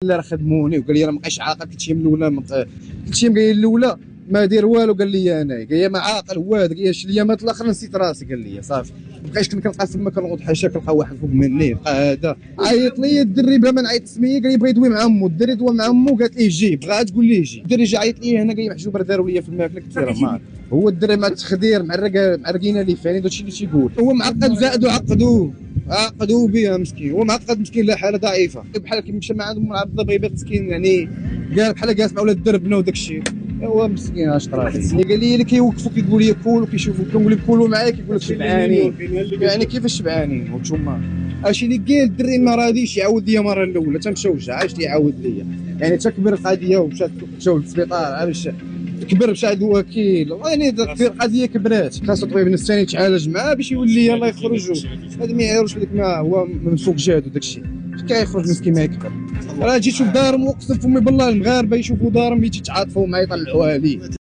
لا راه خدموني وقال لي راه ما بقيتش عاقل 3 ايام الاولى 3 ايام قال لي الاولى ما داير والو. قال لي انا قال لي ما عاقل هو هذاك. قال لي شي الايامات الاخر نسيت راسي. قال لي صافي ما بقيتش كنلقى تما كنوض حاشا كنلقى واحد فوق مني بقى هذا عيط لي الدري بلا ما نعيط سميه. قال لي بغا يدوي مع امو. الدري دوا مع امو قالت ليه جي بغا تقول ليه جي. الدري جا عيط لي هنا قال لي محجوب راه داروا لي في الماكله كثيره ما هو الدري مع التخدير معرقينا ليه فاني داكشي اللي تيقول هو معقد زادوا عقدوه بها مسكين. هو معقد مسكين لا حاله ضعيفه بحال كي مشى مع عندهم العبد بغيبات مسكين يعني قال بحال جالس مع ولاد الدربنا وداك الشيء. هو مسكين اش طرا لي. قال لي كيوقفوا كيقول لي كول وكيشوفوا كنقول لهم كولوا معايا كيقول لك شبعانين. يعني كيفاش شبعانين وانتوما اش اللي قال الدري ما راضيش يعاود ليا المره الاولى تمشى وجع عايش لي يعاود ليا يعني تكبر القضيه ومشاو للسبيطار علاش كبر مشى عند الوكيل. يعني القضيه كبرات خاصو طبيب نفساني يتعالج معاه باش يولي يلاه يخرج. هذا ما يعيروش بديك ما هو من فوق جهد وداك الشيء كيخرج مسكين ما يكبر. راه جيت شوف دارهم وقسم فمي بالله المغاربه يشوفوا دارهم يتعاطفوا معايا يطلعوها لي.